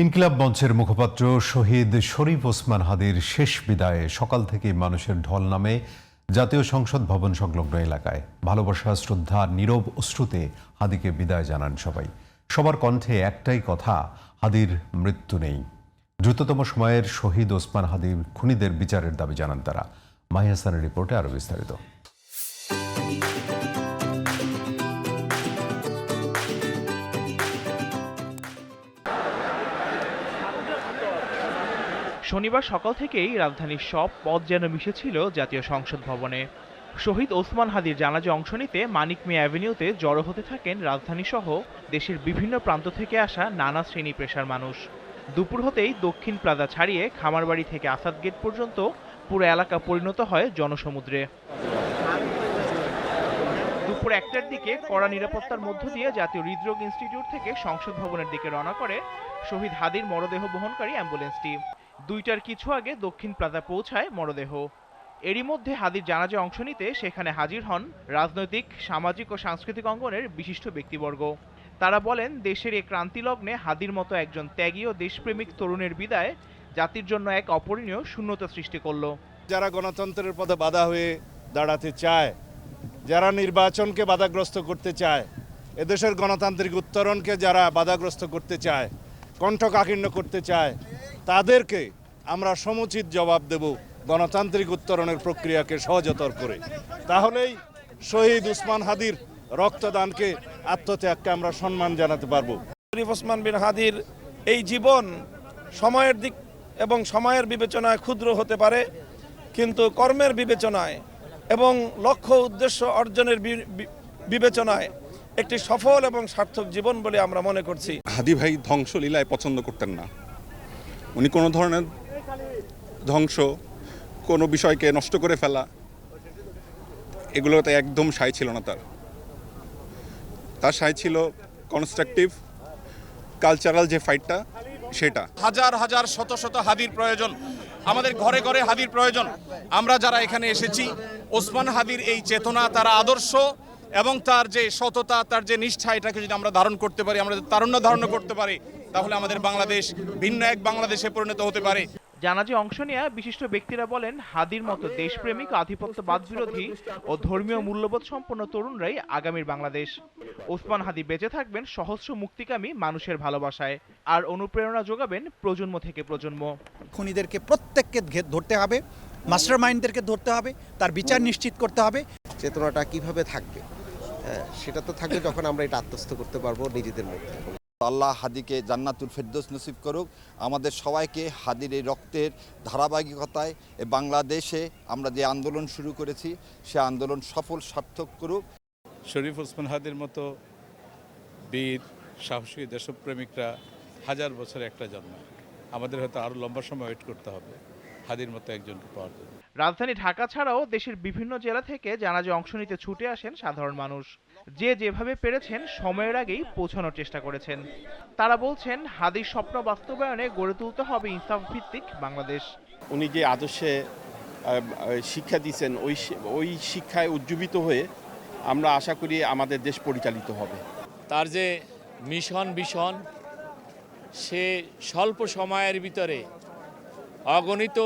ইনকিলাব মঞ্চের মুখপাত্র শহীদ শরীফ ওসমান হাদির শেষ বিদায়ে সকাল থেকে মানুষের ঢল নামে জাতীয় সংসদ ভবন সংলগ্ন এলাকায়। ভালোবাসা, শ্রদ্ধা, নীরব অশ্রুতে হাদিকে বিদায় জানান সবাই। সবার কণ্ঠে একটাই কথা, হাদির মৃত্যু নেই। দ্রুততম সময়ের শহীদ ওসমান হাদির খুনিদের বিচারের দাবি জানান তারা। মাহি হাসানের রিপোর্টে আরো বিস্তারিত। শনিবার সকাল থেকেই রাজধানীর সব পথ যেন মিশেছিল জাতীয় সংসদ ভবনে। শহীদ ওসমান হাদির জানাজা অংশ নিতে মানিক মিয়া অ্যাভিনিউতে জড়ো হতে থাকেন রাজধানীসহ দেশের বিভিন্ন প্রান্ত থেকে আসা নানা শ্রেণী পেশার মানুষ। দুপুর হতেই দক্ষিণ প্লাজা ছাড়িয়ে খামারবাড়ি থেকে আসাদ গেট পর্যন্ত পুরো এলাকা পরিণত হয় জনসমুদ্রে। দুপুর 1টার দিকে কড়া নিরাপত্তার মধ্য দিয়ে জাতীয় হৃদরোগ ইনস্টিটিউট থেকে সংসদ ভবনের দিকে রওনা করে শহীদ হাদির মরদেহ বহনকারী অ্যাম্বুলেন্সটি। 2টার কিছু আগে দক্ষিণ প্লাজা পৌঁছায় মরদেহ। এরই মধ্যে হাদির জানাজায় অংশ নিতে সেখানে হাজির হন রাজনৈতিক, সামাজিক ও সাংস্কৃতিক অঙ্গনের বিশিষ্ট ব্যক্তিবর্গ। তারা বলেন, দেশের এই ক্রান্তি লগ্নে হাদির মতো একজন ত্যাগী ও দেশপ্রেমিক তরুণের বিদায় জাতির জন্য এক অপূরণীয় শূন্যতা সৃষ্টি করল। যারা গণতন্ত্রের পথে বাধা হয়ে দাঁড়াতে চায়, যারা নির্বাচনকে বাধাগ্রস্ত করতে চায়, এদেশের গণতান্ত্রিক উত্তরণকে যারা বাধাগ্রস্ত করতে চায়, কণ্ঠকাঠিন্য করতে চায়, তাদেরকে আমরা সমুচিত জবাব দেব গণতান্ত্রিক উত্তরণের প্রক্রিয়াকে সহজতর করে। তাহলেই শহীদ ওসমান হাদির রক্তদানকে, আত্মত্যাগকে আমরা সম্মান জানাতে পারবো। শরীফ ওসমান বিন হাদির এই জীবন সময়ের দিক এবং সময়ের বিবেচনায় ক্ষুদ্র হতে পারে, কিন্তু কর্মের বিবেচনায় এবং লক্ষ্য উদ্দেশ্য অর্জনের বিবেচনায় একটি সফল এবং সার্থক জীবন বলে আমরা মনে করছি। হাদি ভাই ধ্বংসলীলায় পছন্দ করতেন না। উনি কোনো ধরনের ধ্বংস, কোনো বিষয়কে নষ্ট করে ফেলা, এগুলোতে একদম সায় ছিল না। তার সায় ছিল কনস্ট্রাকটিভ কালচারাল যে ফাইটটা, সেটা। হাজার হাজার শত শত হাদির প্রয়োজন, আমাদের ঘরে ঘরে হাদির প্রয়োজন। আমরা যারা এখানে এসেছি, ওসমান হাদির এই চেতনা, তার আদর্শ এবং তার যে সততা, তার যে নিষ্ঠা, এটাকে যদি আমরা ধারণ করতে পারি, আমরা তারুণ্য ধারণ করতে পারি, তাহলে আমাদের বাংলাদেশ ভিন্ন এক বাংলাদেশে পরিণত হতে পারে। জানাজায় অংশ নেওয়া বিশিষ্ট ব্যক্তিরা বলেন, হাদির মতো দেশপ্রেমিক, আধিপত্যবাদ বিরোধী ও ধর্মীয় মূল্যবোধ সম্পন্ন তরুণরাই আগামীর বাংলাদেশ। ওসমান হাদি বেঁচে থাকবেন সহস্র মুক্তিকামী মানুষের ভালোবাসায়, আর অনুপ্রেরণা যোগাবেন প্রজন্ম থেকে প্রজন্ম। খুনিদেরকে প্রত্যেককে ধরতে হবে, মাস্টার মাইন্ডদেরকে ধরতে হবে, তার বিচার নিশ্চিত করতে হবে। চেতনাটা কিভাবে থাকবে, সেটা তো থাকবে যখন আমরা এটা আত্মস্থ করতে পারবো নিজেদের মধ্যে। আল্লাহ হাদিকে জান্নাতুল ফেরদৌস নসিব করুক। আমাদের সবাইকে হাদির এই রক্তের ধারাবাহিকতায় বাংলাদেশে আমরা যে আন্দোলন শুরু করেছি, সে আন্দোলন সফল সার্থক করুক। শরীফ ওসমান হাদির মতো বীর সাহসী দেশপ্রেমিকরা হাজার বছরে একটা জন্ম। আমাদের হয়তো আরও লম্বা সময় ওয়েট করতে হবে হাদির মতো একজনকে পাওয়ার জন্য। রাজধানী ঢাকা ছাড়াও দেশের বিভিন্ন জেলা থেকে জানাজায় অংশ নিতে ছুটে আসেন সাধারণ মানুষ। যে যেভাবে পেরেছেন সময়ের আগেই পৌঁছানোর চেষ্টা করেছেন। তারা বলছেন, হাদির স্বপ্ন বাস্তবায়নে গড়ে তুলতে হবে ইনসাফ ভিত্তিক বাংলাদেশ। উনি যে আদর্শে শিক্ষা দিয়েছেন, ওই শিক্ষায় উজ্জীবিত হয়ে আমরা আশা করি আমাদের দেশ পরিচালিত হবে। তার যে ভিশন, সে স্বল্প সময়ের ভিতরে অগণিত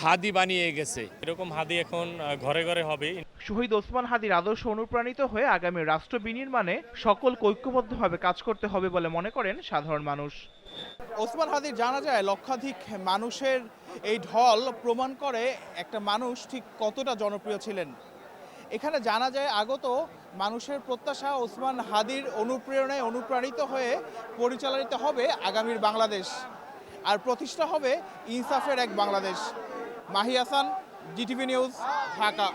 হাদি বানিয়ে গেছে। এরকম হাদি এখন ঘরে ঘরে হবে। শহীদ ওসমান হাদির আদর্শ অনুপ্রাণিত হয়ে আগামী রাষ্ট্র বিনির্মাণে সকলকে ঐক্যবদ্ধভাবে কাজ করতে হবে বলে মনে করেন সাধারণ মানুষ। ওসমান হাদির জানাজায় লক্ষাধিক মানুষের এই ঢল প্রমাণ করে একটা মানুষ ঠিক কতটা জনপ্রিয় ছিলেন। এখানে জানাজায় আগত মানুষের প্রত্যাশা, ওসমান হাদির অনুপ্রেরণায় অনুপ্রাণিত হয়ে পরিচালিত হবে আগামীর বাংলাদেশ, আর প্রতিষ্ঠা হবে ইনসাফের এক বাংলাদেশ। Mahi Hasan, GTV news, Dhaka.